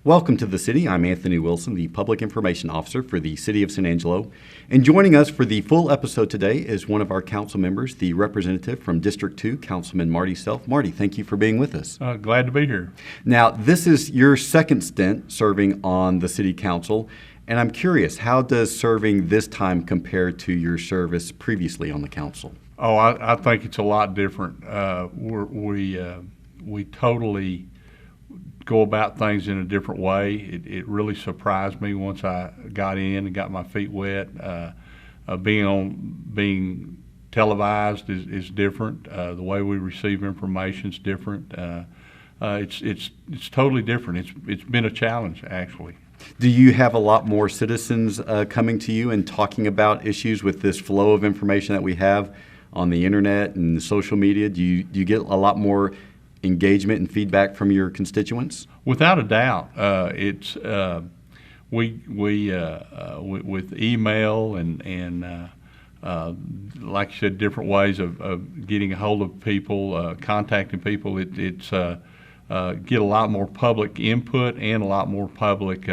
Welcome to the City. I'm Anthony Wilson, the Public Information Officer for the City of San Angelo. And joining us for the full episode today is one of our council members, the representative from District 2, Councilman Marty Self. Marty, thank you for being with us. Glad to be here. Now, this is your second stint serving on the City Council, and I'm curious, how does serving this time compare to your service previously on the Council? Oh, I think it's a lot different. We totally go about things in a different way. It really surprised me once I got in and got my feet wet. Being televised is different. The way we receive information is different. It's totally different. It's been a challenge, actually. Do you have a lot more citizens coming to you and talking about issues with this flow of information that we have on the internet and social media? Do you get a lot more engagement and feedback from your constituents? Without a doubt, it's with email and like you said, different ways of getting a hold of people, contacting people. It's get a lot more public input and a lot more public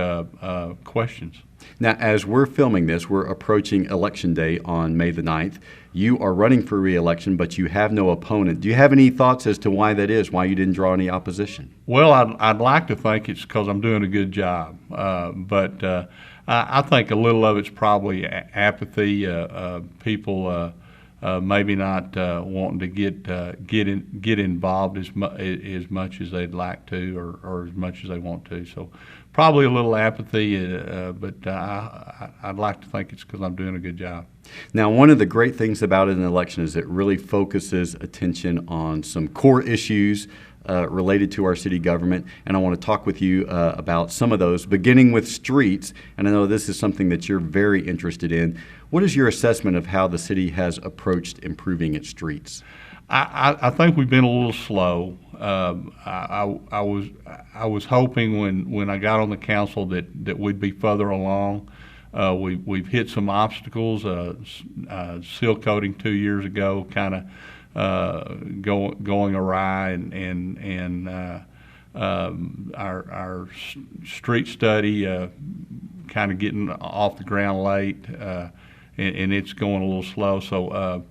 questions. Now, as we're filming this, we're approaching Election Day on May the 9th. You are running for re-election, but you have no opponent. Do you have any thoughts as to why that is, why you didn't draw any opposition? Well, I'd like to think it's because I'm doing a good job, but I think a little of it's probably apathy, people maybe not wanting to get involved as much as they'd like to or as much as they want to. So probably a little apathy, but I'd like to think it's because I'm doing a good job. Now, one of the great things about an election is it really focuses attention on some core issues related to our city government, and I want to talk with you about some of those, beginning with streets. And I know this is something that you're very interested in. What is your assessment of how the city has approached improving its streets? I think we've been a little slow. I was hoping when I got on the council that we'd be further along. We've hit some obstacles. Seal coating 2 years ago, kind of going awry, and our street study kind of getting off the ground late, and it's going a little slow. So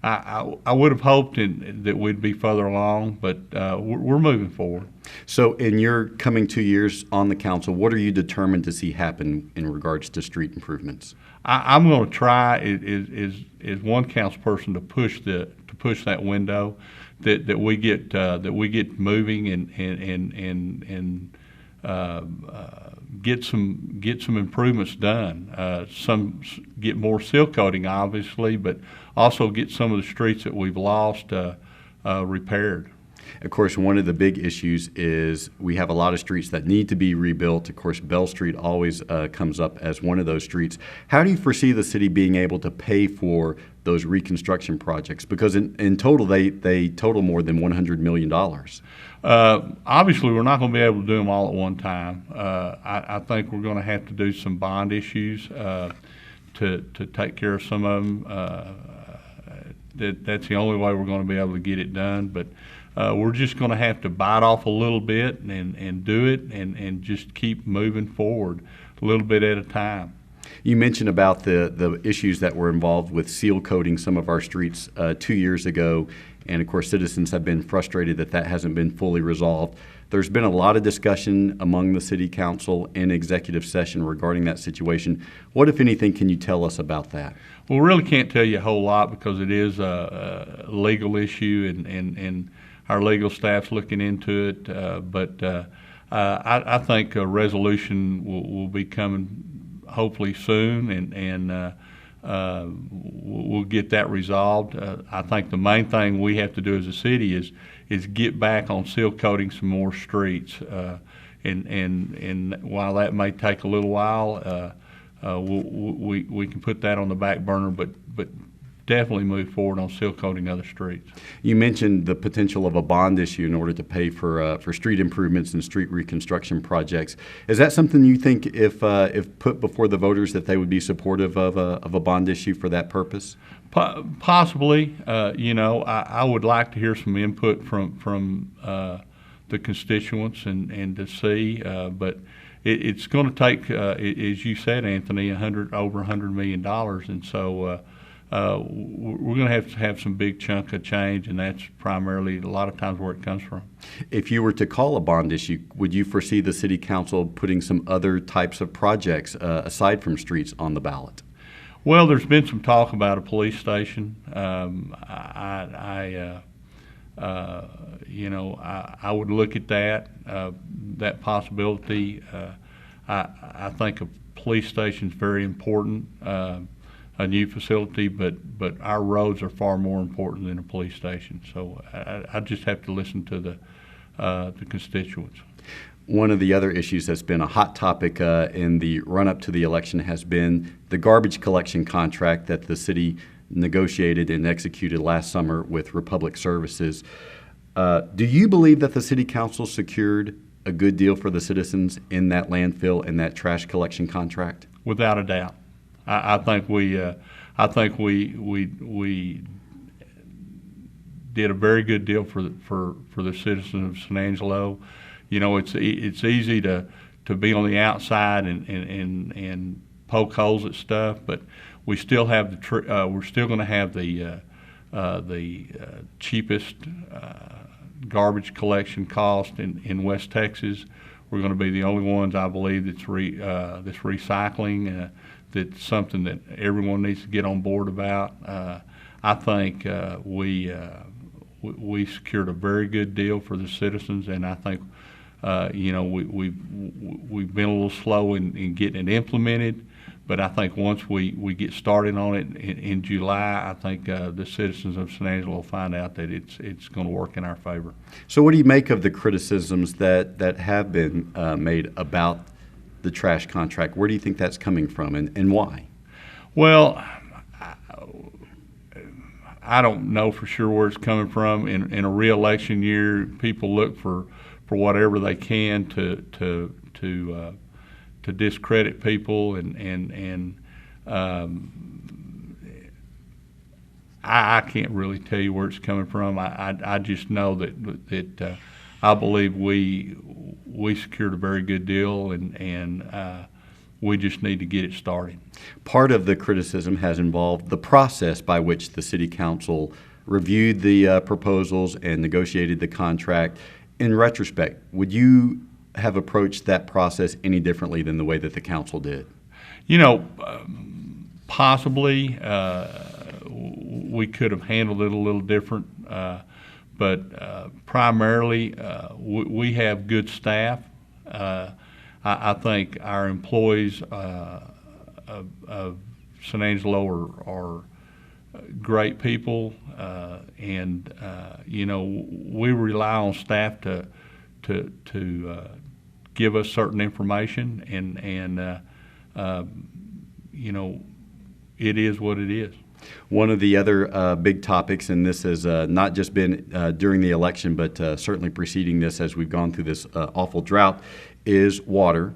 I would have hoped that we'd be further along, but we're moving forward. So in your coming 2 years on the council, what are you determined to see happen in regards to street improvements? I'm going to try as one council person to push that window, that we get moving and get some improvements done. Some get more seal coating, obviously, but also get some of the streets that we've lost repaired. Of course, one of the big issues is we have a lot of streets that need to be rebuilt. Of course, Bell Street always comes up as one of those streets. How do you foresee the city being able to pay for those reconstruction projects? Because in total, they total more than $100 million. Obviously, we're not going to be able to do them all at one time. I think we're going to have to do some bond issues to take care of some of them. That's the only way we're going to be able to get it done. But we're just going to have to bite off a little bit and do it and just keep moving forward a little bit at a time. You mentioned about the issues that were involved with seal coating some of our streets 2 years ago, and of course citizens have been frustrated that hasn't been fully resolved. There's been a lot of discussion among the City Council in executive session regarding that situation. What, if anything, can you tell us about that? Well, we really can't tell you a whole lot because it is a legal issue, and our legal staff's looking into it. But I think a resolution will be coming hopefully soon, and we'll get that resolved. I think the main thing we have to do as a city is get back on seal coating some more streets, and while that may take a little while, we can put that on the back burner, but definitely move forward on seal coating other streets. You mentioned the potential of a bond issue in order to pay for street improvements and street reconstruction projects. Is that something you think, if put before the voters, that they would be supportive of a bond issue for that purpose? Possibly. I would like to hear some input from the constituents and to see, but it's going to take, as you said, Anthony, over $100 million, and so we're going to have some big chunk of change, and that's primarily a lot of times where it comes from. If you were to call a bond issue, would you foresee the City Council putting some other types of projects aside from streets on the ballot? Well, there's been some talk about a police station. I would look at that possibility. I think a police station is very important, a new facility, but our roads are far more important than a police station. So I just have to listen to the constituents. One of the other issues that's been a hot topic in the run-up to the election has been the garbage collection contract that the city negotiated and executed last summer with Republic Services. Do you believe that the City Council secured a good deal for the citizens in that landfill and that trash collection contract? Without a doubt, I think we did a very good deal for the citizens of San Angelo. It's easy to be on the outside and poke holes at stuff, but we still have we're still going to have the cheapest garbage collection cost in West Texas. We're going to be the only ones, I believe, that's recycling. That's something that everyone needs to get on board about. I think we secured a very good deal for the citizens, and I think we've been a little slow in getting it implemented. But I think once we get started on it in July, I think the citizens of San Angelo will find out that it's going to work in our favor. So what do you make of the criticisms that have been made about the trash contract? Where do you think that's coming from, and why? Well, I don't know for sure where it's coming from. In a re-election year, people look for whatever they can to discredit people, and I can't really tell you where it's coming from. I just know that I believe we secured a very good deal, and we just need to get it started. Part of the criticism has involved the process by which the City Council reviewed the proposals and negotiated the contract. In retrospect, would you have approached that process any differently than the way that the council did? Possibly we could have handled it a little different, but primarily we have good staff. I think our employees of San Angelo are great people, and we rely on staff to give us certain information, and it is what it is. One of the other big topics, and this has not just been during the election, but certainly preceding this as we've gone through this awful drought, is water.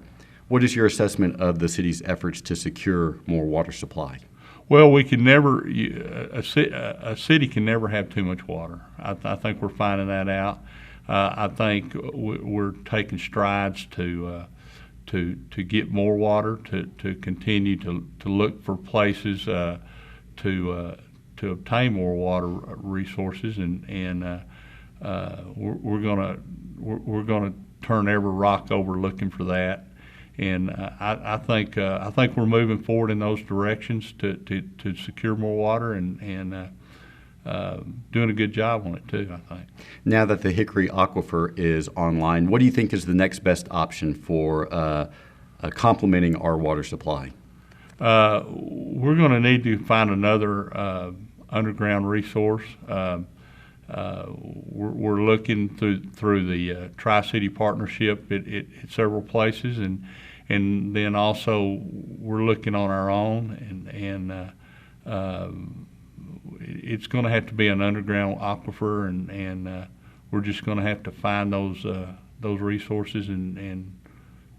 What is your assessment of the city's efforts to secure more water supply? Well, we can never, a city can never have too much water. I think we're finding that out. I think we're taking strides to get more water, to continue to look for places to obtain more water resources, and we're gonna turn every rock over looking for that. And I think we're moving forward in those directions to secure more water, and doing a good job on it too, I think. Now that the Hickory Aquifer is online, what do you think is the next best option for complementing our water supply? We're going to need to find another underground resource. We're looking through the Tri-City partnership at several places, and then also we're looking on our own, and it's going to have to be an underground aquifer, and we're just going to have to find those resources and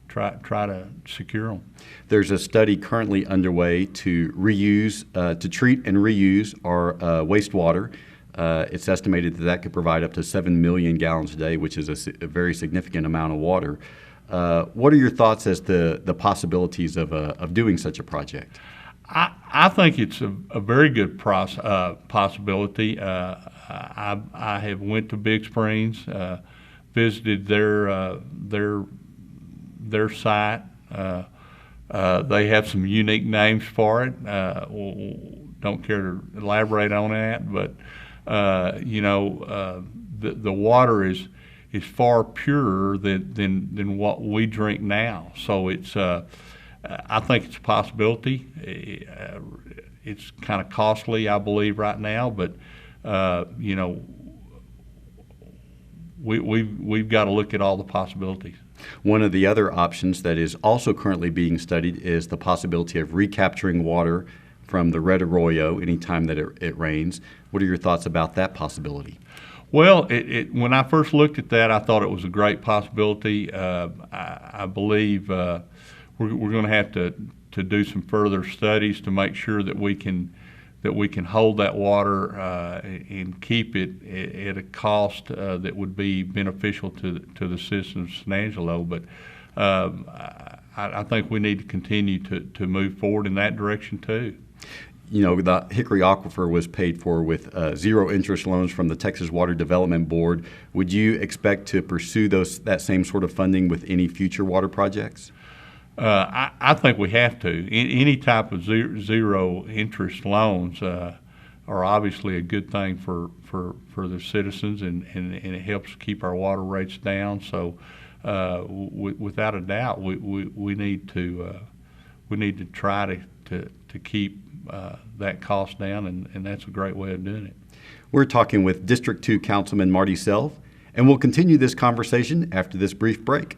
try to secure them. There's a study currently underway to treat and reuse our wastewater. It's estimated that could provide up to 7 million gallons a day, which is a very significant amount of water. What are your thoughts as to the possibilities of doing such a project? I think it's a very good possibility. I have went to Big Springs, visited their site. They have some unique names for it. Don't care to elaborate on that, but the water is far purer than what we drink now. So it's I think it's a possibility. It's kind of costly, I believe, right now, but we've got to look at all the possibilities. One of the other options that is also currently being studied is the possibility of recapturing water from the Red Arroyo anytime that it rains. What are your thoughts about that possibility? Well, when I first looked at that, I thought it was a great possibility. I believe we're going to have to do some further studies to make sure that we can hold that water and keep it at a cost that would be beneficial to the citizens of San Angelo. But I think we need to continue to move forward in that direction too. The Hickory Aquifer was paid for with zero interest loans from the Texas Water Development Board. Would you expect to pursue that same sort of funding with any future water projects? I think we have to. Any type of zero interest loans are obviously a good thing for the citizens, and it helps keep our water rates down. So without a doubt, we need to try to keep that cost down, and that's a great way of doing it. We're talking with District 2 Councilman Marty, and we'll continue this conversation after this brief break.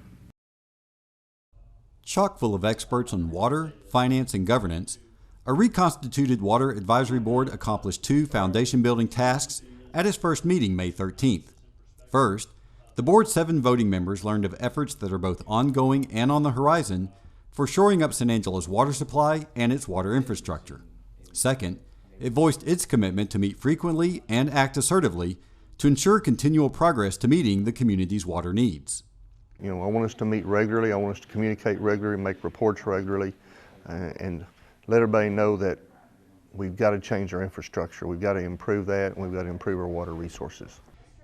Chock full of experts on water, finance, and governance, a reconstituted Water Advisory Board accomplished 2 foundation-building tasks at its first meeting May 13th. First, the board's 7 voting members learned of efforts that are both ongoing and on the horizon for shoring up San Angelo's water supply and its water infrastructure. Second, it voiced its commitment to meet frequently and act assertively to ensure continual progress to meeting the community's water needs. I want us to meet regularly. I want us to communicate regularly, make reports regularly, and let everybody know that we've got to change our infrastructure. We've got to improve that, and we've got to improve our water resources.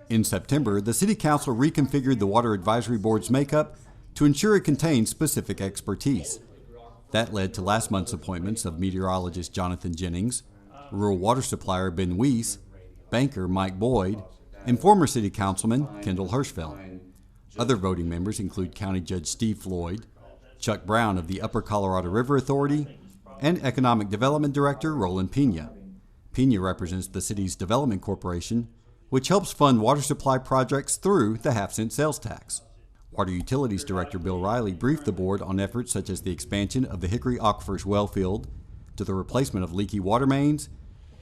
In September, the City Council reconfigured the Water Advisory Board's makeup to ensure it contained specific expertise. That led to last month's appointments of meteorologist Jonathan Jennings, rural water supplier Ben Weiss, banker Mike Boyd, and former City Councilman Kendall Hirschfeld. Other voting members include County Judge Steve Floyd, Chuck Brown of the Upper Colorado River Authority, and Economic Development Director Roland Pena. Pena represents the city's development corporation, which helps fund water supply projects through the half-cent sales tax. Water Utilities Director Bill Riley briefed the board on efforts such as the expansion of the Hickory Aquifer's well field, to the replacement of leaky water mains,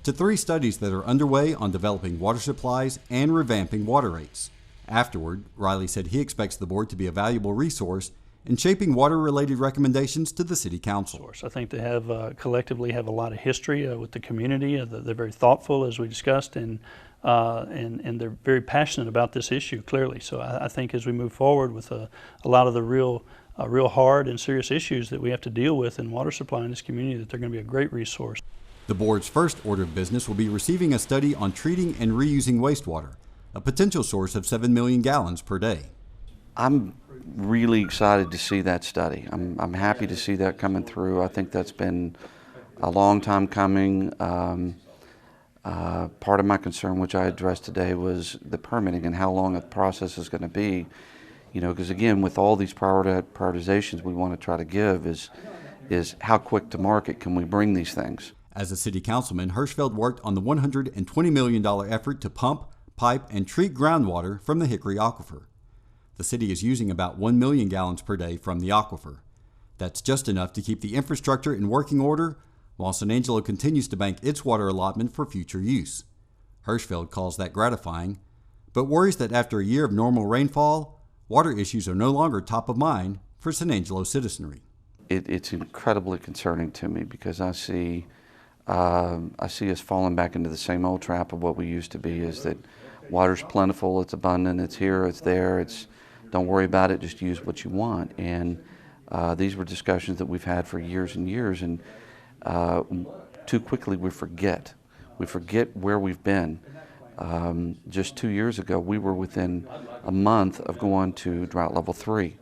to 3 studies that are underway on developing water supplies and revamping water rates. Afterward, Riley said he expects the board to be a valuable resource in shaping water-related recommendations to the City Council. I think they have collectively have a lot of history with the community. They're very thoughtful, as we discussed, and they're very passionate about this issue, clearly. So I think as we move forward with a lot of the real hard and serious issues that we have to deal with in water supply in this community, that they're going to be a great resource. The board's first order of business will be receiving a study on treating and reusing wastewater, a potential source of 7 million gallons per day. I'm really excited to see that study. I'm happy to see that coming through. I think that's been a long time coming. Part of my concern, which I addressed today, was the permitting and how long a process is going to be. Because again, with all these prioritizations we want to try to give is how quick to market can we bring these things. As a city councilman, Hirschfeld worked on the $120 million effort to pump, pipe, and treat groundwater from the Hickory Aquifer. The city is using about 1 million gallons per day from the aquifer. That's just enough to keep the infrastructure in working order, while San Angelo continues to bank its water allotment for future use. Hirschfeld calls that gratifying, but worries that after a year of normal rainfall, water issues are no longer top of mind for San Angelo citizenry. It's incredibly concerning to me because I see us falling back into the same old trap of what we used to be, is that water's plentiful, it's abundant, it's here, it's there, don't worry about it, just use what you want. And these were discussions that we've had for years and years, and too quickly we forget. We forget where we've been. Just 2 years ago, we were within a month of going to drought level 3.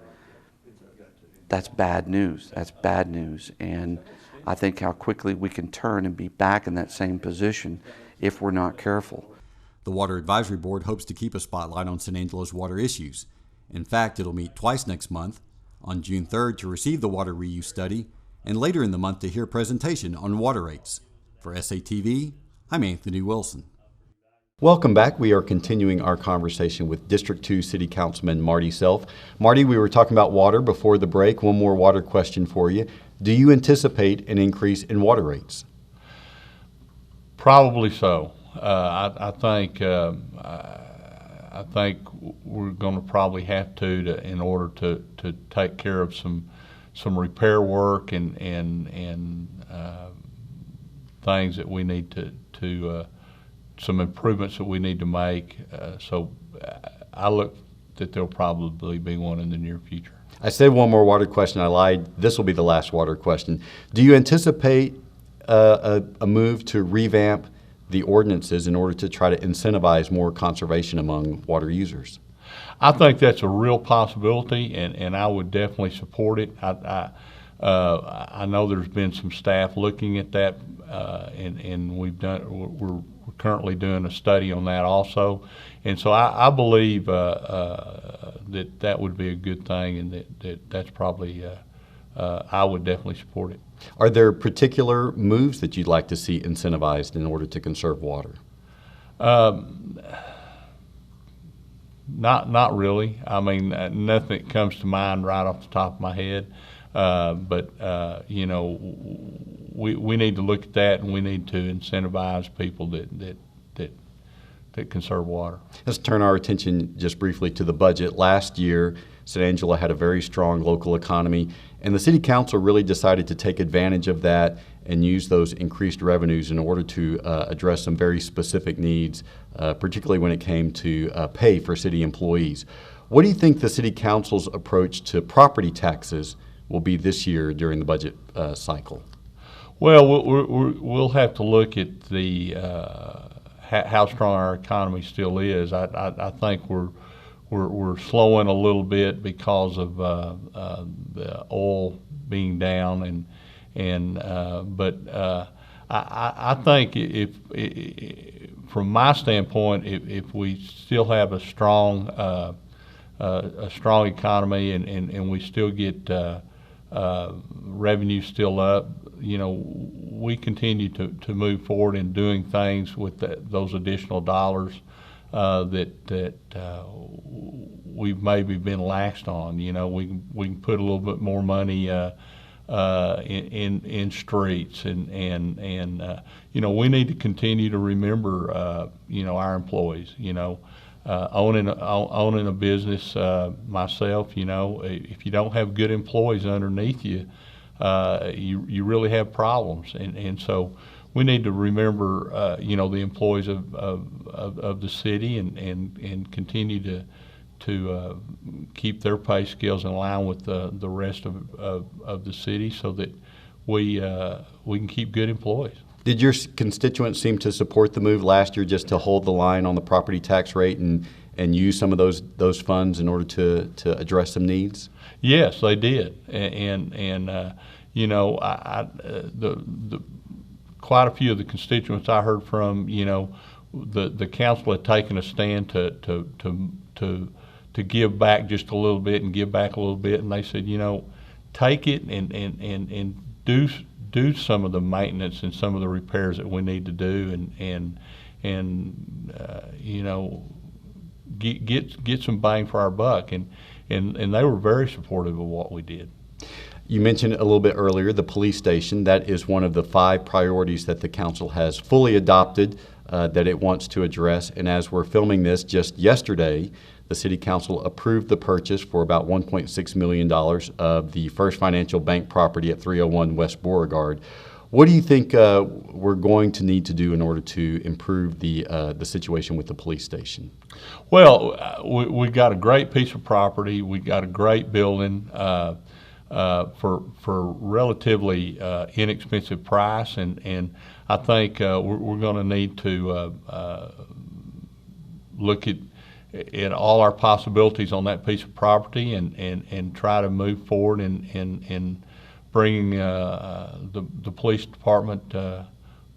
That's bad news. That's bad news. And I think how quickly we can turn and be back in that same position if we're not careful. The Water Advisory Board hopes to keep a spotlight on San Angelo's water issues. In fact, it'll meet twice next month, on June 3rd to receive the water reuse study, and later in the month to hear a presentation on water rates. For SATV, I'm Anthony Wilson. Welcome back. We are continuing our conversation with District 2 City Councilman Marty Self. Marty, we were talking about water before the break. One more water question for you. Do you anticipate an increase in water rates? Probably so. I think we're going to probably have to in order to take care of some repair work and things that we need to some improvements that we need to make. So I look that there'll probably be one in the near future. I said one more water question. I lied. This will be the last water question. Do you anticipate a move to revamp the ordinances in order to try to incentivize more conservation among water users? I think that's a real possibility, and I would definitely support it. I know there's been some staff looking at that, and we're currently doing a study on that also, and so I believe that would be a good thing, and that's probably I would definitely support it. Are there particular moves that you'd like to see incentivized in order to conserve water? Not really. I mean, nothing comes to mind right off the top of my head. But you know, we need to look at that, and we need to incentivize people that conserve water. Let's turn our attention just briefly to the budget. Last year, San Angelo had a very strong local economy, and the City Council really decided to take advantage of that and use those increased revenues in order to address some very specific needs, particularly when it came to pay for city employees. What do you think the City Council's approach to property taxes will be this year during the budget cycle? Well, we'll have to look at the how strong our economy still is. I think we're slowing a little bit because of the oil being down, but I think if from my standpoint, if we still have a strong economy and we still get revenue still up, you know, we continue to move forward in doing things with those additional dollars that we've maybe been laxed on. You know, we can put a little bit more money in streets and you know, we need to continue to remember you know, our employees. You know, owning a business myself, you know, if you don't have good employees underneath you, you really have problems, and so we need to remember you know, the employees of the city and continue to keep their pay scales in line with the rest of the city, so that we can keep good employees. Did your constituents seem to support the move last year just to hold the line on the property tax rate and use some of those funds in order to address some needs? Yes, they did, and you know, quite a few of the constituents I heard from, you know, the council had taken a stand to give back just a little bit and give back a little bit, and they said, you know, take it and do some of the maintenance and some of the repairs that we need to do, and you know, get some bang for our buck, and they were very supportive of what we did. You mentioned a little bit earlier the police station. That is one of the 5 priorities that the council has fully adopted that it wants to address. And as we're filming this, just yesterday, the City Council approved the purchase for about $1.6 million of the First Financial Bank property at 301 West Beauregard. What do you think we're going to need to do in order to improve the situation with the police station? Well, we got a great piece of property. We got a great building for relatively inexpensive price, and I think we're going to need to look at all our possibilities on that piece of property and try to move forward in bringing the police department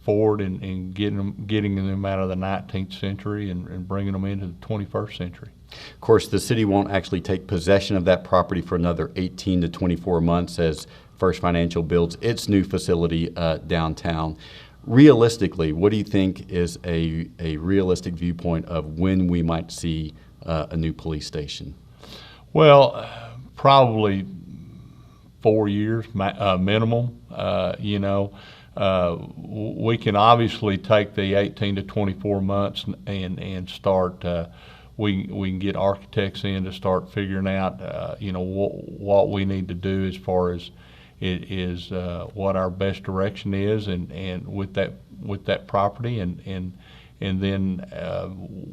forward and getting them out of the 19th century and bringing them into the 21st century. Of course, the city won't actually take possession of that property for another 18 to 24 months as First Financial builds its new facility downtown. Realistically, what do you think is a realistic viewpoint of when we might see a new police station? Well, probably 4 years minimum. We can obviously take the 18 to 24 months and start. We can get architects in to start figuring out what we need to do as far as what our best direction is, and with that property, and then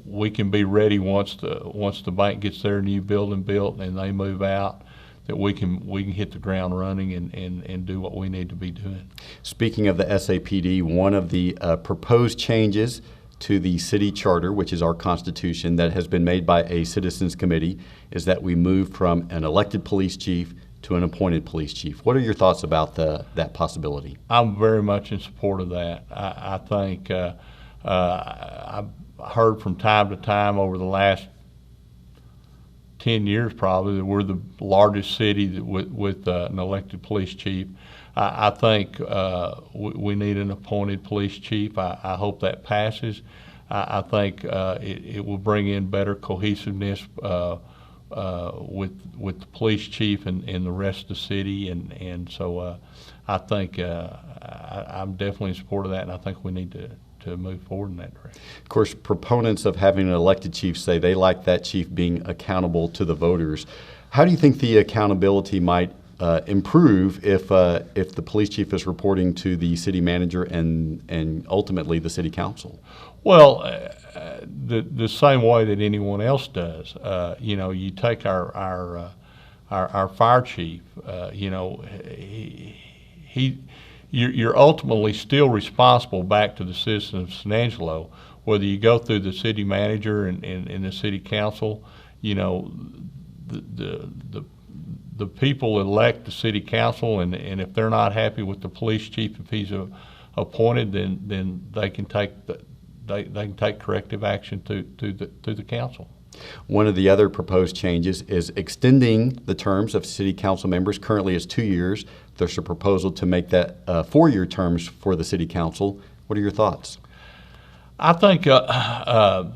we can be ready once the bank gets their new building built and they move out, that we can hit the ground running and do what we need to be doing. Speaking of the SAPD, one of the proposed changes to the city charter, which is our constitution, that has been made by a citizens committee, is that we move from an elected police chief to an appointed police chief. What are your thoughts about that possibility? I'm very much in support of that. I think I've heard from time to time over the last 10 years probably that we're the largest city with an elected police chief. I think we need an appointed police chief. I hope that passes. I think it will bring in better cohesiveness with the police chief and the rest of the city, and so I think I'm definitely in support of that, and I think we need to move forward in that direction. Of course, proponents of having an elected chief say they like that chief being accountable to the voters. How do you think the accountability might improve if the police chief is reporting to the city manager and ultimately the city council? Well, the same way that anyone else does. You take our fire chief. You're ultimately still responsible back to the citizens of San Angelo, whether you go through the city manager and the city council. The people elect the city council, and if they're not happy with the police chief, if he's appointed, then they can take corrective action to the council. One of the other proposed changes is extending the terms of city council members. Currently it's 2 years. There's a proposal to make that 4-year terms for the city council. What are your thoughts? I think I'm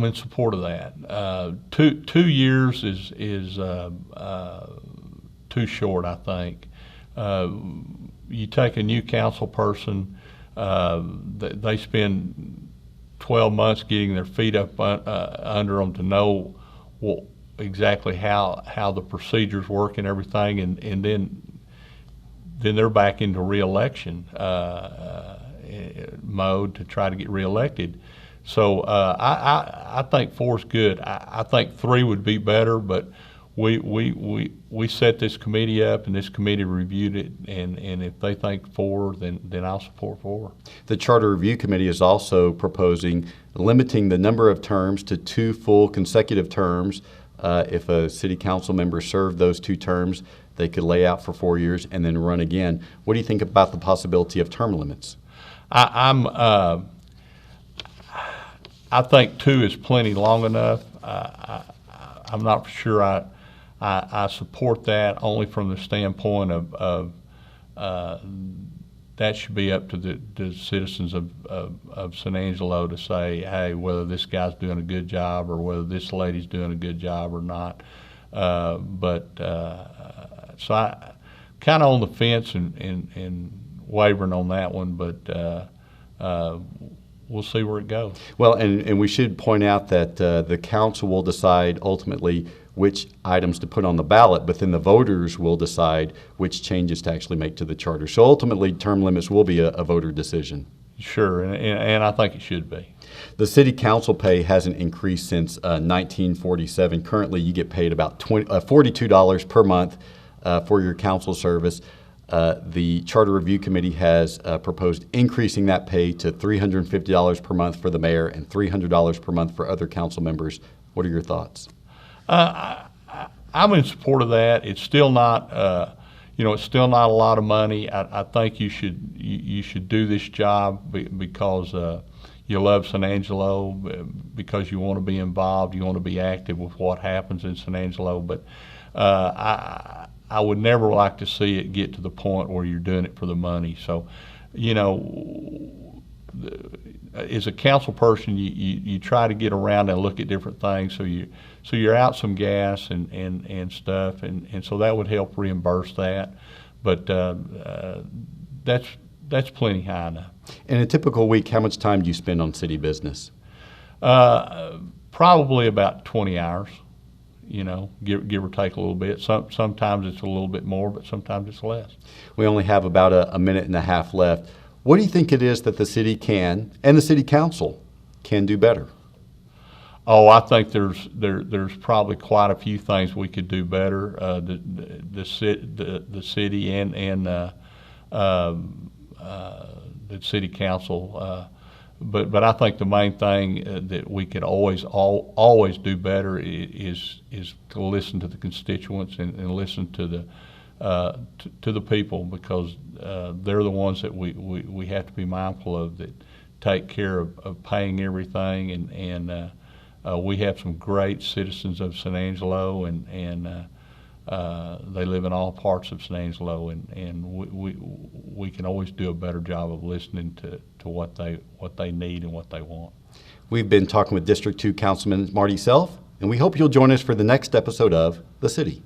in support of that. 2 years is too short, I think. You take a new council person, they spend 12 months getting their feet up under them to know exactly how the procedures work and everything, and then they're back into re-election mode to try to get re-elected. So I think 4 is good. I think 3 would be better, but we set this committee up, and this committee reviewed it, and if they think 4, then I'll support 4. The Charter Review Committee is also proposing limiting the number of terms to 2 full consecutive terms. If a city council member served those 2 terms, they could lay out for 4 years and then run again. What do you think about the possibility of term limits? I think 2 is plenty long enough. I'm not sure I support that, only from the standpoint of that should be up to the citizens of San Angelo to say, hey, whether this guy's doing a good job or whether this lady's doing a good job or not. But So I kind of on the fence and wavering on that one, but we'll see where it goes. Well, and we should point out that the council will decide ultimately which items to put on the ballot, but then the voters will decide which changes to actually make to the charter. So ultimately, term limits will be a voter decision. Sure, and I think it should be. The city council pay hasn't increased since 1947. Currently, you get paid about $42 per month for your council service. The Charter Review Committee has proposed increasing that pay to $350 per month for the mayor and $300 per month for other council members. What are your thoughts? I'm in support of that. It's still not, it's still not a lot of money. I think you should do this job because you love San Angelo, because you want to be involved, you want to be active with what happens in San Angelo. But I would never like to see it get to the point where you're doing it for the money. So, as a council person, you try to get around and look at different things. So you're out some gas and stuff, and so that would help reimburse that. But that's plenty high enough. In a typical week, how much time do you spend on city business? Probably about 20 hours. Give or take a little bit. Sometimes it's a little bit more, but sometimes it's less. We only have about a minute and a half left. What do you think it is that the city can, and the city council can do better? Oh, I think there's probably quite a few things we could do better. The city and the city council. But I think the main thing that we could always do better is to listen to the constituents and listen to the people, because they're the ones that we have to be mindful of, that take care of paying everything, and we have some great citizens of San Angelo, and they live in all parts of San Angelo, and we can always do a better job of listening to what they need and what they want. We've been talking with District 2 Councilman Marty Self, and we hope you'll join us for the next episode of The City.